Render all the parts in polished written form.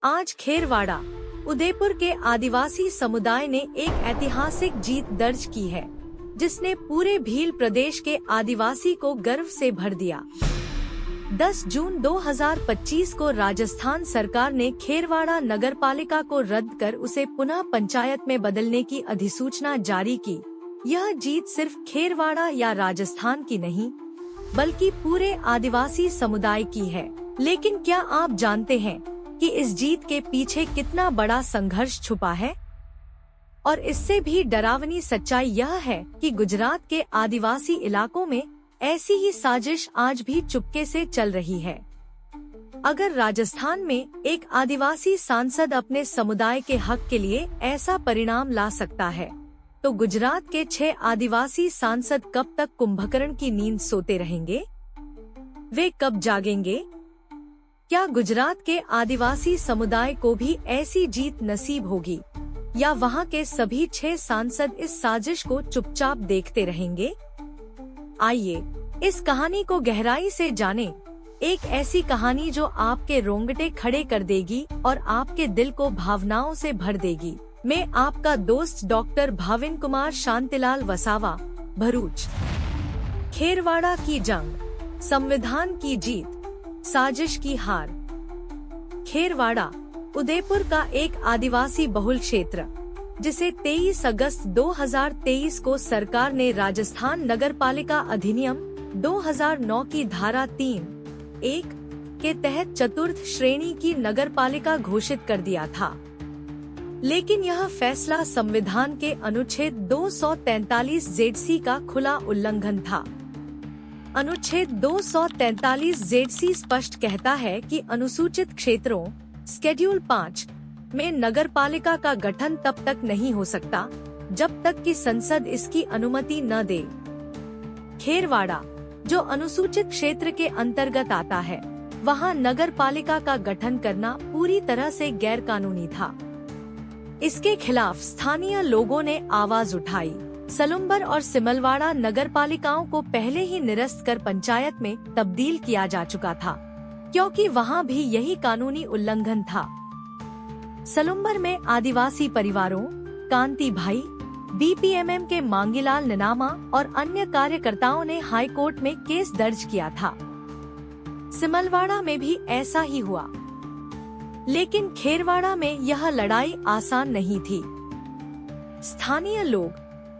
आज खेरवाड़ा उदयपुर के आदिवासी समुदाय ने एक ऐतिहासिक जीत दर्ज की है, जिसने पूरे भील प्रदेश के आदिवासी को गर्व से भर दिया। 10 जून 2025 को राजस्थान सरकार ने खेरवाड़ा नगरपालिका को रद्द कर उसे पुनः पंचायत में बदलने की अधिसूचना जारी की। यह जीत सिर्फ खेरवाड़ा या राजस्थान की नहीं, बल्कि पूरे आदिवासी समुदाय की है। लेकिन क्या आप जानते हैं कि इस जीत के पीछे कितना बड़ा संघर्ष छुपा है? और इससे भी डरावनी सच्चाई यह है कि गुजरात के आदिवासी इलाकों में ऐसी ही साजिश आज भी चुपके से चल रही है। अगर राजस्थान में एक आदिवासी सांसद अपने समुदाय के हक के लिए ऐसा परिणाम ला सकता है, तो गुजरात के 6 आदिवासी सांसद कब तक कुंभकर्ण की नींद सोते रहेंगे? वे कब जागेंगे? क्या गुजरात के आदिवासी समुदाय को भी ऐसी जीत नसीब होगी, या वहां के सभी 6 सांसद इस साजिश को चुपचाप देखते रहेंगे? आइए इस कहानी को गहराई से जानें। एक ऐसी कहानी जो आपके रोंगटे खड़े कर देगी और आपके दिल को भावनाओं से भर देगी। मैं आपका दोस्त डॉक्टर भाविन कुमार शांतिलाल वसावा, भरूच। खेरवाड़ा की जंग, संविधान की जीत, साजिश की हार। खेरवाड़ा उदयपुर का एक आदिवासी बहुल क्षेत्र, जिसे 23 अगस्त 2023 को सरकार ने राजस्थान नगरपालिका अधिनियम 2009 की धारा 3(1) के तहत चतुर्थ श्रेणी की नगरपालिका घोषित कर दिया था। लेकिन यह फैसला संविधान के अनुच्छेद 243 ZC का खुला उल्लंघन था। अनुच्छेद 243 ZC स्पष्ट कहता है कि अनुसूचित क्षेत्रों शेड्यूल 5 में नगरपालिका का गठन तब तक नहीं हो सकता जब तक कि संसद इसकी अनुमति न दे। खेरवाड़ा, जो अनुसूचित क्षेत्र के अंतर्गत आता है, वहां नगरपालिका का गठन करना पूरी तरह से गैर कानूनी था। इसके खिलाफ स्थानीय लोगों ने आवाज उठाई। सलुम्बर और सिमलवाड़ा नगरपालिकाओं को पहले ही निरस्त कर पंचायत में तब्दील किया जा चुका था, क्योंकि वहां भी यही कानूनी उल्लंघन था। सलुम्बर में आदिवासी परिवारों, कांति भाई, BPMM के मांगीलाल ननामा और अन्य कार्यकर्ताओं ने हाई कोर्ट में केस दर्ज किया था। सिमलवाड़ा में भी ऐसा ही हुआ। लेकिन खेरवाड़ा में यह लड़ाई आसान नहीं थी। स्थानीय लोग,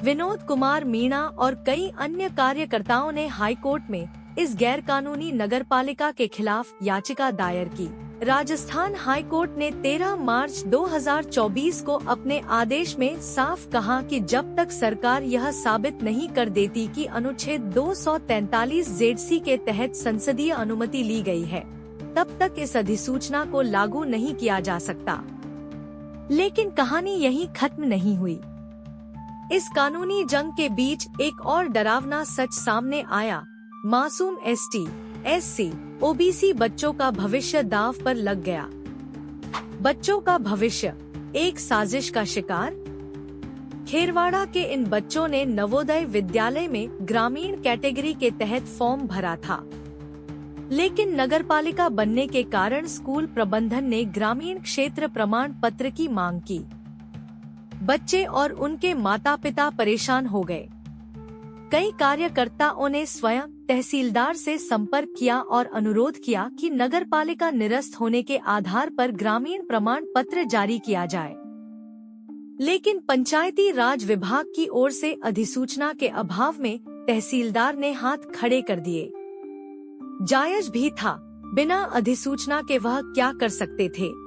विनोद कुमार मीणा और कई अन्य कार्यकर्ताओं ने हाई कोर्ट में इस गैर कानूनी नगरपालिका के खिलाफ याचिका दायर की। राजस्थान हाई कोर्ट ने 13 मार्च 2024 को अपने आदेश में साफ कहा कि जब तक सरकार यह साबित नहीं कर देती कि अनुच्छेद 243 ZC के तहत संसदीय अनुमति ली गई है, तब तक इस अधिसूचना को लागू नहीं किया जा सकता। लेकिन कहानी यहीं खत्म नहीं हुई। इस कानूनी जंग के बीच एक और डरावना सच सामने आया। मासूम ST, SC, OBC बच्चों का भविष्य दांव पर लग गया। बच्चों का भविष्य एक साजिश का शिकार। खेरवाड़ा के इन बच्चों ने नवोदय विद्यालय में ग्रामीण कैटेगरी के तहत फॉर्म भरा था, लेकिन नगरपालिका बनने के कारण स्कूल प्रबंधन ने ग्रामीण क्षेत्र प्रमाण पत्र की मांग की। बच्चे और उनके माता पिता परेशान हो गए। कई कार्यकर्ताओं ने स्वयं तहसीलदार से संपर्क किया और अनुरोध किया कि नगरपालिका निरस्त होने के आधार पर ग्रामीण प्रमाण पत्र जारी किया जाए। लेकिन पंचायती राज विभाग की ओर से अधिसूचना के अभाव में तहसीलदार ने हाथ खड़े कर दिए। जायज भी था, बिना अधिसूचना के वह क्या कर सकते थे।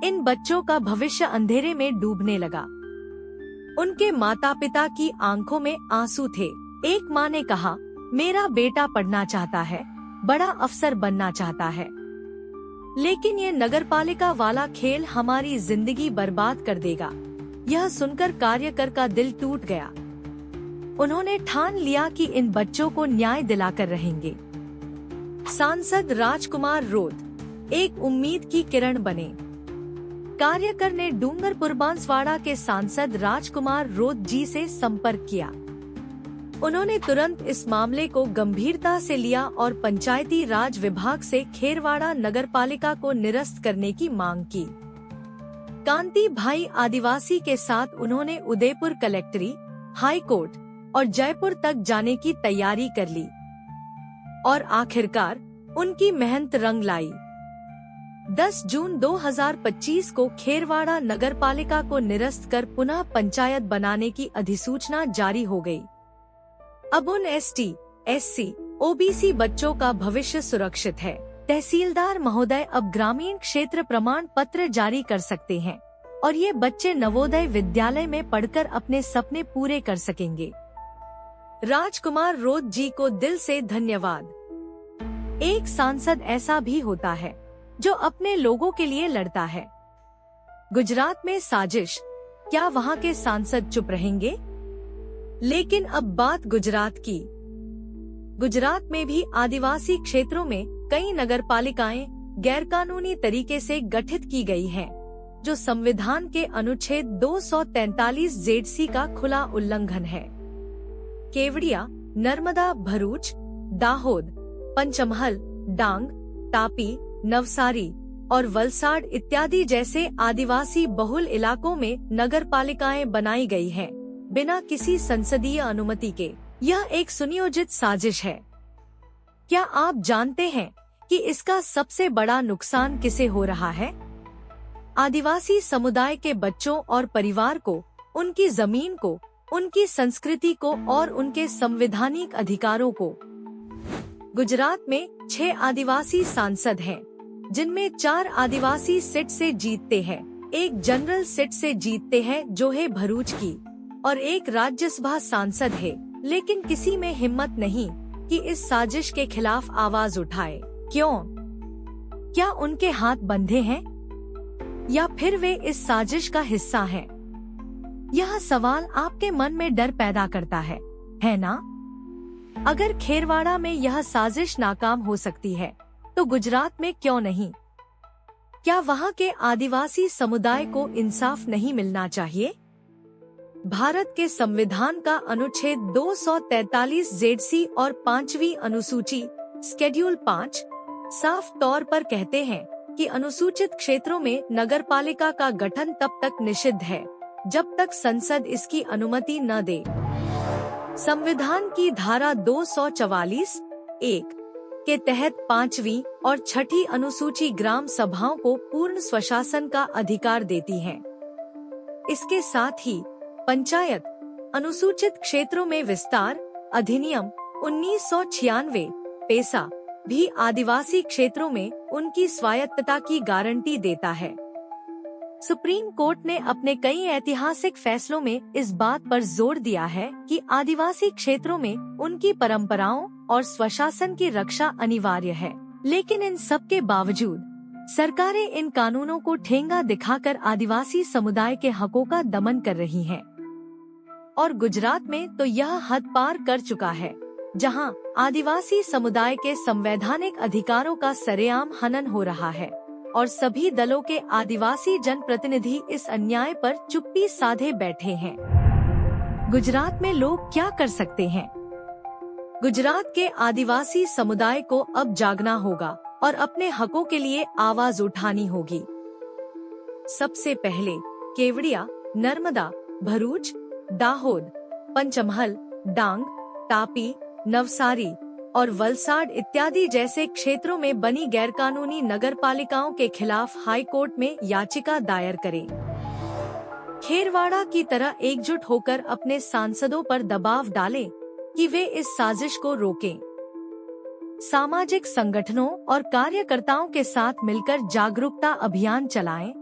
इन बच्चों का भविष्य अंधेरे में डूबने लगा। उनके माता पिता की आंखों में आंसू थे। एक माँ ने कहा, मेरा बेटा पढ़ना चाहता है, बड़ा अफसर बनना चाहता है, लेकिन ये नगरपालिका वाला खेल हमारी जिंदगी बर्बाद कर देगा। यह सुनकर कार्यकर का दिल टूट गया। उन्होंने ठान लिया कि इन बच्चों को न्याय दिलाकर रहेंगे। सांसद राजकुमार रोध एक उम्मीद की किरण बने। कार्यकर ने डूंगरपुर बांसवाड़ा के सांसद राजकुमार रोध जी से संपर्क किया। उन्होंने तुरंत इस मामले को गंभीरता से लिया और पंचायती राज विभाग से खेरवाड़ा नगरपालिका को निरस्त करने की मांग की। कांति भाई आदिवासी के साथ उन्होंने उदयपुर कलेक्ट्री, हाई कोर्ट और जयपुर तक जाने की तैयारी कर ली और आखिरकार उनकी मेहनत रंग लाई। 10 जून 2025 को खेरवाड़ा नगरपालिका को निरस्त कर पुनः पंचायत बनाने की अधिसूचना जारी हो गई। अब उन ST, SC, OBC बच्चों का भविष्य सुरक्षित है। तहसीलदार महोदय अब ग्रामीण क्षेत्र प्रमाण पत्र जारी कर सकते हैं और ये बच्चे नवोदय विद्यालय में पढ़कर अपने सपने पूरे कर सकेंगे। राजकुमार रोत जी को दिल से धन्यवाद। एक सांसद ऐसा भी होता है जो अपने लोगों के लिए लड़ता है। गुजरात में साजिश, क्या वहाँ के सांसद चुप रहेंगे? लेकिन अब बात गुजरात की। गुजरात में भी आदिवासी क्षेत्रों में कई नगरपालिकाएं गैरकानूनी तरीके से गठित की गई हैं, जो संविधान के अनुच्छेद 243 ZC का खुला उल्लंघन है। केवड़िया, नर्मदा, भरूच, दाहोद, पंचमहल, डांग, तापी, नवसारी और वलसाड इत्यादि जैसे आदिवासी बहुल इलाकों में नगरपालिकाएं बनाई गई हैं, बिना किसी संसदीय अनुमति के। यह एक सुनियोजित साजिश है। क्या आप जानते हैं कि इसका सबसे बड़ा नुकसान किसे हो रहा है? आदिवासी समुदाय के बच्चों और परिवार को, उनकी जमीन को, उनकी संस्कृति को और उनके संवैधानिक अधिकारों को। गुजरात में 6 आदिवासी सांसद हैं, जिनमें 4 आदिवासी सीट से जीतते हैं, 1 जनरल सीट से जीतते हैं जो है भरूच की, और 1 राज्यसभा सांसद है, लेकिन किसी में हिम्मत नहीं कि इस साजिश के खिलाफ आवाज उठाए। क्यों? क्या उनके हाथ बंधे हैं या फिर वे इस साजिश का हिस्सा हैं? यह सवाल आपके मन में डर पैदा करता है ना? अगर खेरवाड़ा में यह साजिश नाकाम हो सकती है, तो गुजरात में क्यों नहीं? क्या वहाँ के आदिवासी समुदाय को इंसाफ नहीं मिलना चाहिए? भारत के संविधान का अनुच्छेद 243 ZC और 5वीं अनुसूची शेड्यूल 5 साफ तौर पर कहते हैं कि अनुसूचित क्षेत्रों में नगरपालिका का गठन तब तक निषिद्ध है जब तक संसद इसकी अनुमति न दे। संविधान की धारा 244(1) के तहत 5वीं और 6ठी अनुसूची ग्राम सभाओं को पूर्ण स्वशासन का अधिकार देती हैं। इसके साथ ही पंचायत अनुसूचित क्षेत्रों में विस्तार अधिनियम 1996 पेसा भी आदिवासी क्षेत्रों में उनकी स्वायत्तता की गारंटी देता है। सुप्रीम कोर्ट ने अपने कई ऐतिहासिक फैसलों में इस बात पर जोर दिया है कि आदिवासी क्षेत्रों में उनकी परंपराओं और स्वशासन की रक्षा अनिवार्य है। लेकिन इन सब के बावजूद सरकारें इन कानूनों को ठेंगा दिखाकर आदिवासी समुदाय के हकों का दमन कर रही हैं। और गुजरात में तो यह हद पार कर चुका है, जहां आदिवासी समुदाय के संवैधानिक अधिकारों का सरेआम हनन हो रहा है और सभी दलों के आदिवासी जनप्रतिनिधि इस अन्याय पर चुप्पी साधे बैठे हैं। गुजरात में लोग क्या कर सकते हैं? गुजरात के आदिवासी समुदाय को अब जागना होगा और अपने हकों के लिए आवाज उठानी होगी। सबसे पहले केवड़िया, नर्मदा, भरूच, दाहोद, पंचमहल, डांग, तापी, नवसारी और वलसाड इत्यादि जैसे क्षेत्रों में बनी गैरकानूनी नगरपालिकाओं के खिलाफ हाई कोर्ट में याचिका दायर करें। खेरवाड़ा की तरह एकजुट होकर अपने सांसदों पर दबाव डालें कि वे इस साजिश को रोकें। सामाजिक संगठनों और कार्यकर्ताओं के साथ मिलकर जागरूकता अभियान चलाएं,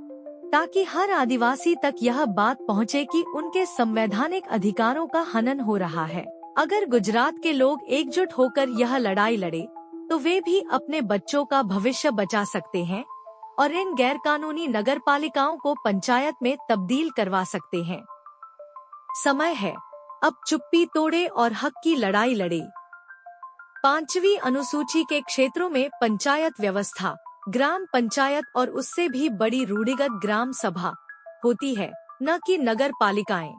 ताकि हर आदिवासी तक यह बात पहुंचे कि उनके संवैधानिक अधिकारों का हनन हो रहा है। अगर गुजरात के लोग एकजुट होकर यह लड़ाई लड़े, तो वे भी अपने बच्चों का भविष्य बचा सकते हैं और इन गैरकानूनी नगरपालिकाओं को पंचायत में तब्दील करवा सकते हैं। समय है, अब चुप्पी तोड़े और हक की लड़ाई लड़े। 5वीं अनुसूची के क्षेत्रों में पंचायत व्यवस्था, ग्राम पंचायत और उससे भी बड़ी रूढ़िगत ग्राम सभा होती है, न कि नगर पालिकाएं।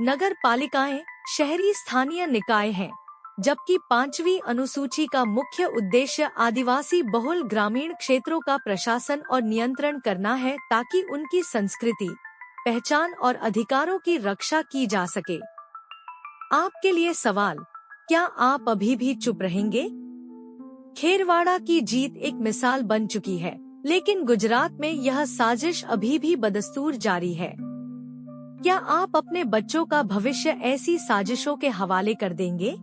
नगर पालिकाएं शहरी स्थानीय निकाय हैं, जबकि 5वीं अनुसूची का मुख्य उद्देश्य आदिवासी बहुल ग्रामीण क्षेत्रों का प्रशासन और नियंत्रण करना है ताकि उनकी संस्कृति, पहचान और अधिकारों की रक्षा की जा सके। आपके लिए सवाल, क्या आप अभी भी चुप रहेंगे? खेरवाड़ा की जीत एक मिसाल बन चुकी है, लेकिन गुजरात में यह साजिश अभी भी बदस्तूर जारी है। क्या आप अपने बच्चों का भविष्य ऐसी साजिशों के हवाले कर देंगे?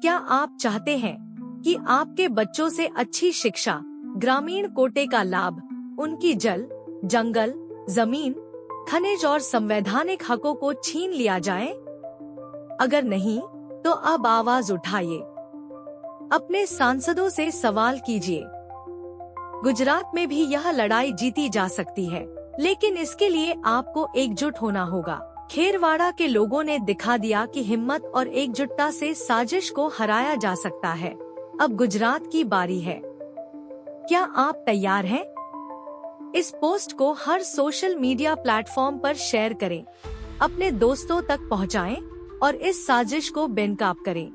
क्या आप चाहते हैं कि आपके बच्चों से अच्छी शिक्षा, ग्रामीण कोटे का लाभ, उनकी जल, जंगल, जमीन, खनिज और संवैधानिक हकों को छीन लिया जाए? अगर नहीं, तो अब आवाज उठाइए, अपने सांसदों से सवाल कीजिए। गुजरात में भी यह लड़ाई जीती जा सकती है, लेकिन इसके लिए आपको एकजुट होना होगा। खेरवाड़ा के लोगों ने दिखा दिया कि हिम्मत और एकजुटता से साजिश को हराया जा सकता है। अब गुजरात की बारी है। क्या आप तैयार हैं? इस पोस्ट को हर सोशल मीडिया प्लेटफॉर्म पर शेयर करें, अपने दोस्तों तक पहुंचाएं और इस साजिश को बेनकाब करें।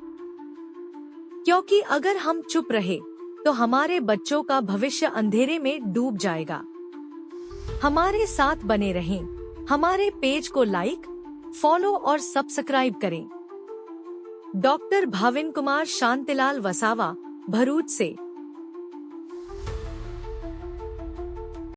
क्योंकि अगर हम चुप रहे तो हमारे बच्चों का भविष्य अंधेरे में डूब जाएगा। हमारे साथ बने रहें। हमारे पेज को लाइक, फॉलो और सब्सक्राइब करें। डॉक्टर भाविन कुमार शांतिलाल वसावा, भरूच से।